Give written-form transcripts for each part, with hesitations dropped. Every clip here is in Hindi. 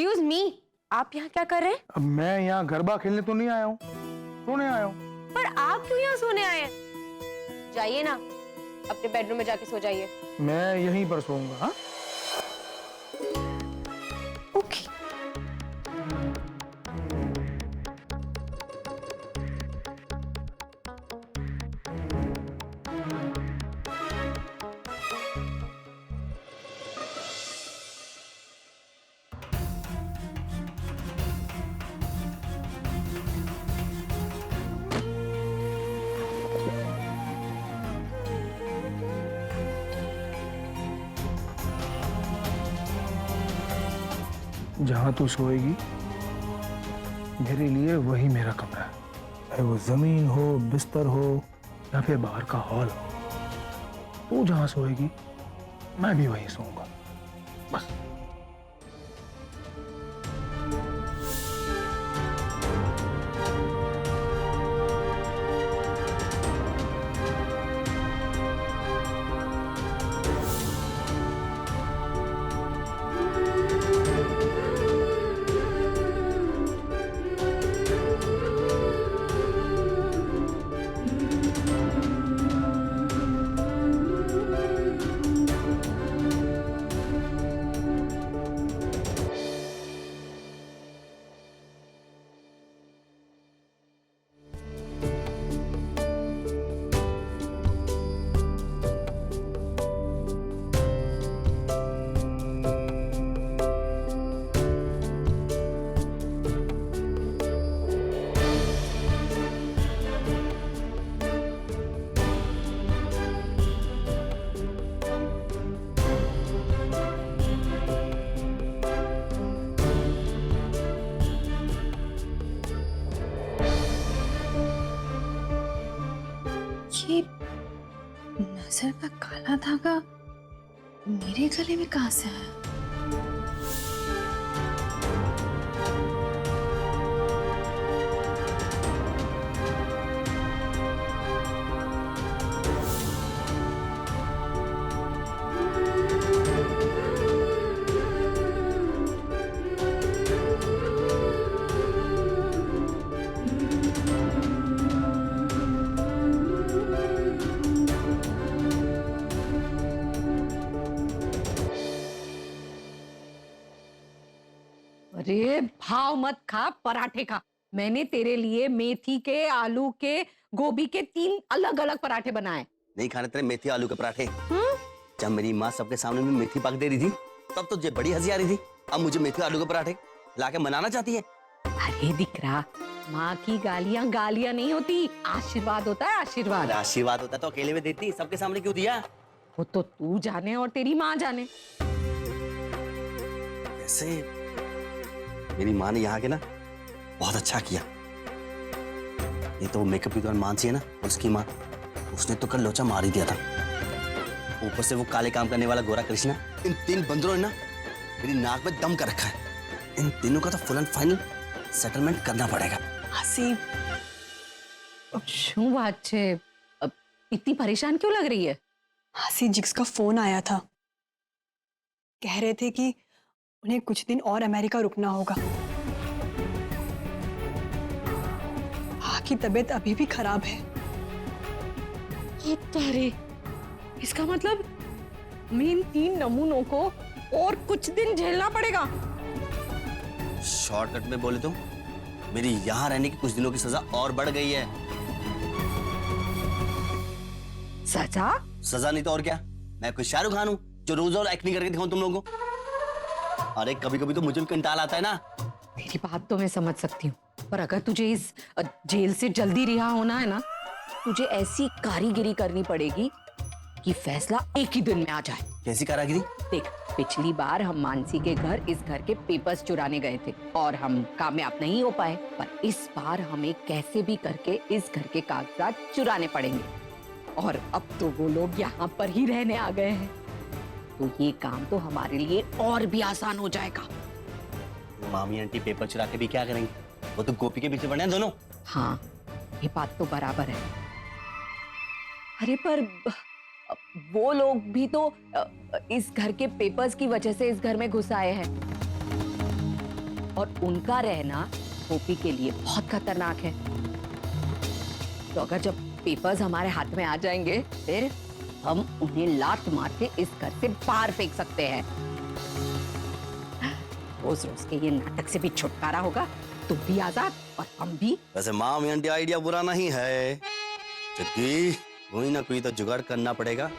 एक्सक्यूज मी, आप यहाँ क्या कर रहे हैं? अब मैं यहाँ गरबा खेलने तो नहीं आया हूँ, सोने आया हूँ। पर आप क्यों यहाँ सोने आए हैं? जाइए ना, अपने बेडरूम में जाके सो जाइए। मैं यहीं पर सोऊंगा। हाँ, ओके। जहाँ तू सोएगी मेरे लिए वही मेरा कमरा है। चाहे वो जमीन हो, बिस्तर हो या फिर बाहर का हॉल हो, तू जहाँ सोएगी मैं भी वहीं सोऊंगा, बस। ये नजर का काला धागा मेरे गले में कहां से आया? अरे भाव मत खा, पराठे खा। मैंने तेरे लिए मेथी के, आलू के, गोभी के 3 अलग अलग पराठे बनाए। नहीं खाने तेरे मेथी आलू के पराठे। जब मेरी माँ सबके सामने में मेथी पाक दे रही थी तब तो बड़ी हंसी आ रही थी। अब मुझे मेथी आलू के पराठे लाके मनाना चाहती है। अरे दिख रहा, माँ की गालियाँ गालियाँ नहीं होती, आशीर्वाद होता है, आशीर्वाद। आशीर्वाद होता तो अकेले में देती, सबके सामने क्यों दिया? वो तो तू जाने और तेरी माँ जाने। ऐसे मेरी माँ ने यहाँ के ना बहुत अच्छा किया। ये तो मेकअप की दुकान मानसी है ना, उसकी माँ, उसने तो कल लोचा मार ही दिया था। ऊपर से वो काले काम करने वाला गोरा कृष्णा, इन 3 बंदरों ने ना मेरी नाक में दम कर रखा है। इन तीनों का तो फुल एंड फाइनल सेटलमेंट करना पड़ेगा। हसीब, શું વાત છે? इतनी परेशान क्यों लग रही है? हसी जिक्स का फोन आया था। कह रहे थे कि उन्हें कुछ दिन और अमेरिका रुकना होगा। माँ की तबीयत अभी भी खराब है। अरे, इसका मतलब हमें इन 3 नमूनों को और कुछ दिन झेलना पड़ेगा। शॉर्टकट में बोले तो मेरी यहाँ रहने की कुछ दिनों की सजा और बढ़ गई है। सजा? सजा नहीं तो और क्या? मैं कोई शाहरुख खान हूँ जो रोज और एक्टिंग करके दिखाऊं तुम लोगों को? अरे कभी कभी तो मुझे भी कंटाल आता है ना। तेरी बात तो मैं समझ सकती हूँ, पर अगर तुझे इस जेल से जल्दी रिहा होना है ना, तुझे ऐसी कारीगिरी करनी पड़ेगी कि फैसला एक ही दिन में आ जाए। कैसी कारागिरी? देख, पिछली बार हम मानसी के घर इस घर के पेपर्स चुराने गए थे और हम कामयाब नहीं हो पाए, पर इस बार हमें कैसे भी करके इस घर के कागजात चुराने पड़ेंगे। और अब तो वो लोग यहाँ पर ही रहने आ गए हैं, तो ये काम तो हमारे लिए और भी आसान हो जाएगा। मामी आंटी पेपर चुरा के भी क्या करेंगे? वो तो गोपी के पीछे पड़े हैं दोनों। हाँ, ये बात तो बराबर है। अरे पर वो लोग भी तो इस घर के पेपर्स की वजह से इस घर में घुस आए हैं। और उनका रहना गोपी के लिए बहुत खतरनाक है। तो अगर जब पेपर्स हमारे हाथ में आ जाएंगे फिर हम उन्हें लात मार के इस घर से बाहर फेंक सकते हैं। रोज रोज के ये नाटक से भी छुटकारा होगा, तुम भी आजाद और हम भी। वैसे माम आंटी आइडिया बुरा नहीं है, जबकि कोई ना कोई तो जुगाड़ करना पड़ेगा।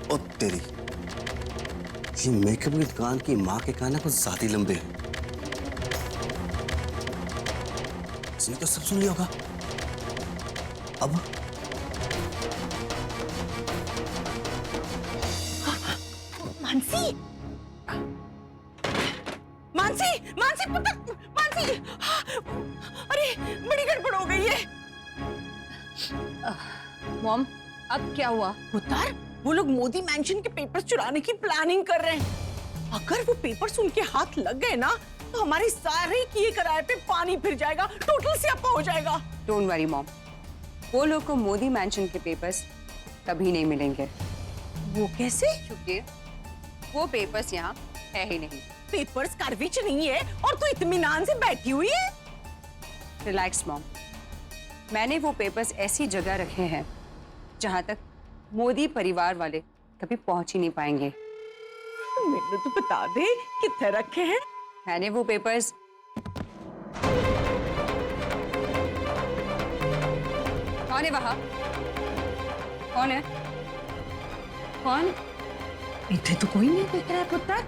ओ तेरी, ये मेकअप की दुकान की माँ के कान कुछ ज्यादा लंबे हैं। इसने तो सब सुन लिया होगा। अब मानसी, मानसी, मानसी पुत्र, मानसी, अरे बड़ी गड़बड़ हो गई है। मॉम, अब क्या हुआ? पुत्र, वो लोग मोदी मैंशन के पेपर्स चुराने की प्लानिंग कर रहे हैं। अगर वो पेपर्स उनके हाथ लग गए ना तो हमारे सारे किए कराए पे पानी फिर जाएगा, टोटल स्यापा हो जाएगा। डोंट वरी मॉम, वो लोग को मोदी मैंशन के पेपर्स कभी नहीं मिलेंगे। वो कैसे? क्योंकि वो पेपर्स यहाँ है ही नहीं। पेपर्स कारविच नहीं है और तू इत्मीनान से बैठी हुई है। रिलैक्स मॉम, मैंने वो पेपर्स ऐसी जगह रखे हैं जहाँ तक मोदी परिवार वाले कभी पहुंच ही नहीं पाएंगे। मेरे तो बता दे कितने रखे हैं। मैंने वो पेपर्स कौन है वहाँ? कौन है? कौन? इतने तो कोई नहीं देख रहा है पुत्र।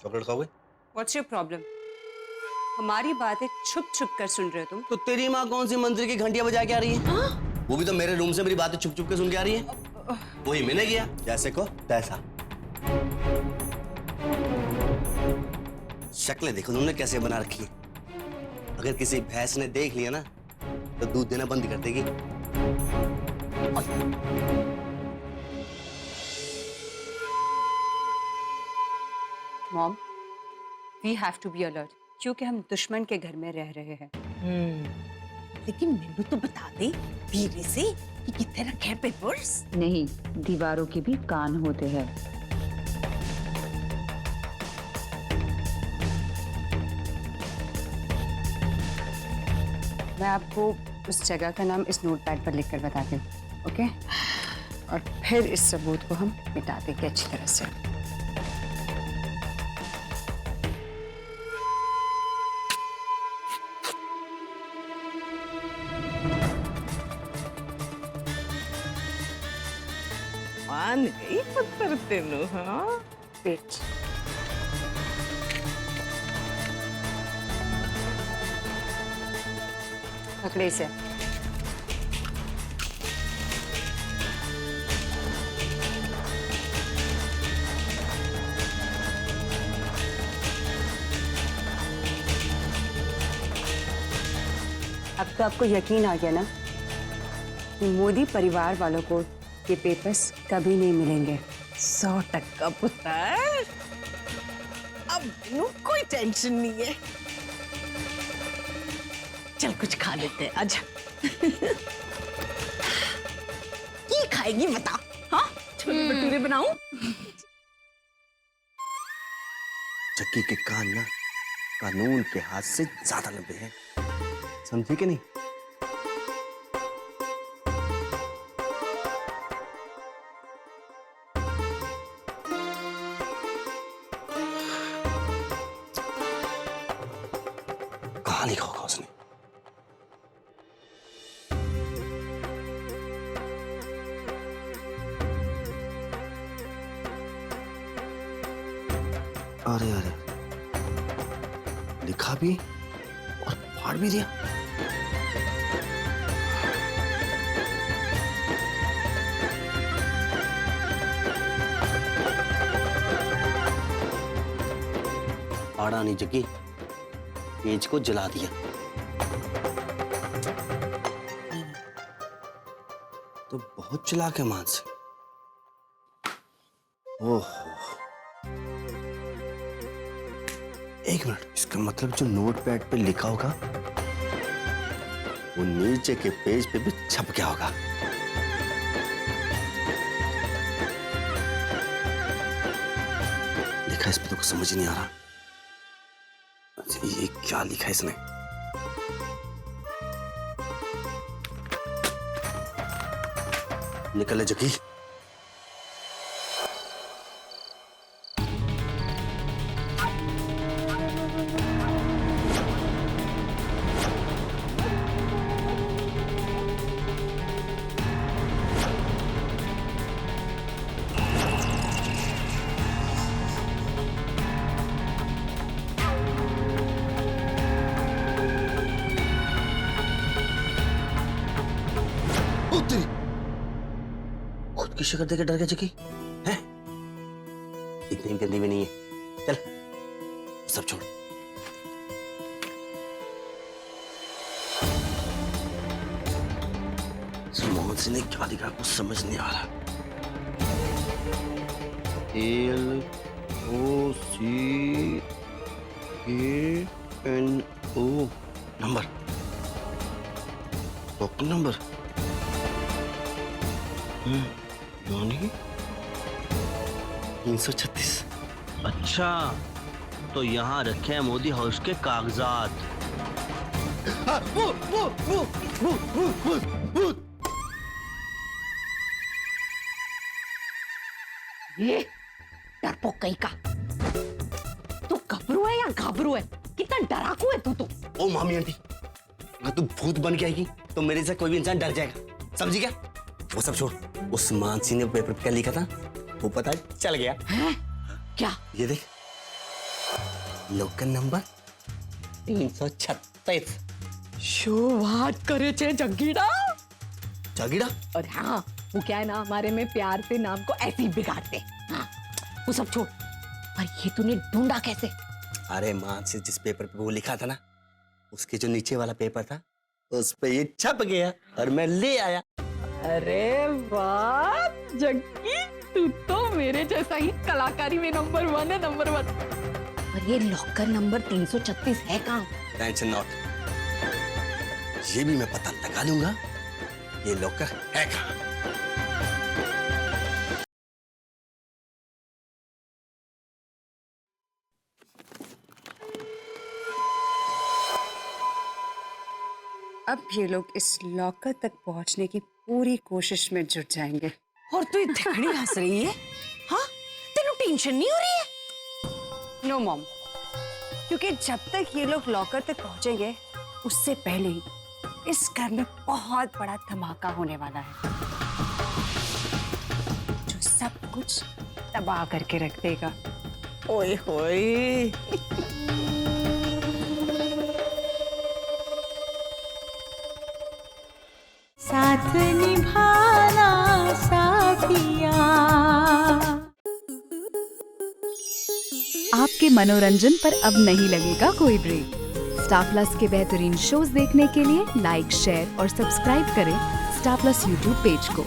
चॉकलेट खाओगे? What's your problem? हमारी बातें छुप छुप कर सुन रहे हो तुम। तो तेरी माँ कौन सी मंदिर की घंटियां बजा के आ रही है? वो भी तो मेरे रूम से मेरी बातें छुप छुप के सुन के आ रही है। वही मैंने किया, जैसे को तैसा। शक्लें देखो तुमने कैसे बना रखी है। अगर किसी भैंस ने देख लिया ना तो दूध देना बंद कर देगी। Mom, we have to be alert क्योंकि हम दुश्मन के घर में रह रहे हैं। लेकिन मैंने तो बता दे धीरे से कि कितने रखे हैं पेपर्स। नहीं, दीवारों के भी कान होते हैं। मैं आपको उस जगह का नाम इस नोटपैड पर लिखकर बताती हूँ, ओके? और फिर इस सबूत को हम मिटा देंगे अच्छी तरह से। मान गई पुत्र तेनू। हाँ वेट, पकड़े से। अब तो आपको यकीन आ गया ना कि मोदी परिवार वालों को ये पेपर्स कभी नहीं मिलेंगे। 100% पुत्र। अब मैनू कोई टेंशन नहीं है। चल कुछ खा लेते हैं, आजा। क्या खाएगी बता? हाँ, छोले भटूरे बनाऊं? चक्की के कान ना कानून के हाथ से ज्यादा लंबे हैं, समझे कि नहीं? कहाँ लिखा होगा उसने? अरे अरे, लिखा भी और फाड़ भी दिया। फाड़ा नहीं जगी, पेज को जला दिया। तो बहुत चालाक है मानसी। ओह, एक मिनट, इसका मतलब जो नोटपैड पे लिखा होगा वो नीचे के पेज पे भी छप गया होगा। लिखा इस पे तो कुछ समझ ही नहीं आ रहा। अच्छा, ये क्या लिखा है इसने? निकल जकी। खुद की शक्ल देकर डर गया जकी है? इतनी गंदी भी नहीं है। चल सब छोड़। मोहम्मद सिंह ने क्या लिखा कुछ समझ नहीं आ रहा। LOCKNO नंबर, टोकन नंबर यानी 336। अच्छा, तो यहाँ रखे हैं मोदी हाउस के कागजात। ये डरपोक कहीं का, तू घबरू है या घाबरू है? कितना डराकू है तू तो। ओ मामी आंटी, अगर तू भूत बन के आएगी तो मेरे से कोई भी इंसान डर जाएगा, समझी क्या? वो सब छोड़, उस मानसी ने पेपर पे क्या लिखा था वो पता चल गया है? क्या? ये देख, लोकल नंबर 336। शो बात करे छे जग्गीड़ा। जागीड़ा? और हाँ, वो क्या है ना, हमारे में प्यार से नाम को ऐसे ही बिगाड़ते। हाँ, वो सब छोड़, पर ये तूने ढूंढा कैसे? अरे मानसी जिस पेपर पे वो लिखा था ना, उसके जो नीचे वाला पेपर था उस पे ये छप गया और मैं ले आया। अरे वाह जग्गी, तू तो मेरे जैसा ही कलाकारी में नंबर 1 है, नंबर 1। और ये लॉकर नंबर 336 है कहाँ? टेंशन नॉट, ये भी मैं पता लगा लूंगा ये लॉकर है कहाँ। अब ये लोग इस लॉकर तक पहुंचने की पूरी कोशिश में जुट जाएंगे। और तू इतनी हंस रही है? हाँ, तेनू टेंशन नहीं हो रही है? नो मॉम, क्योंकि जब तक ये लोग लॉकर तक पहुंचेंगे उससे पहले ही इस घर में बहुत बड़ा धमाका होने वाला है जो सब कुछ तबाह करके रख देगा। ओए होए। साथ निभाना साथिया। आपके मनोरंजन पर अब नहीं लगेगा कोई ब्रेक। स्टार प्लस के बेहतरीन शोज देखने के लिए लाइक, शेयर और सब्सक्राइब करें स्टार प्लस यूट्यूब पेज को।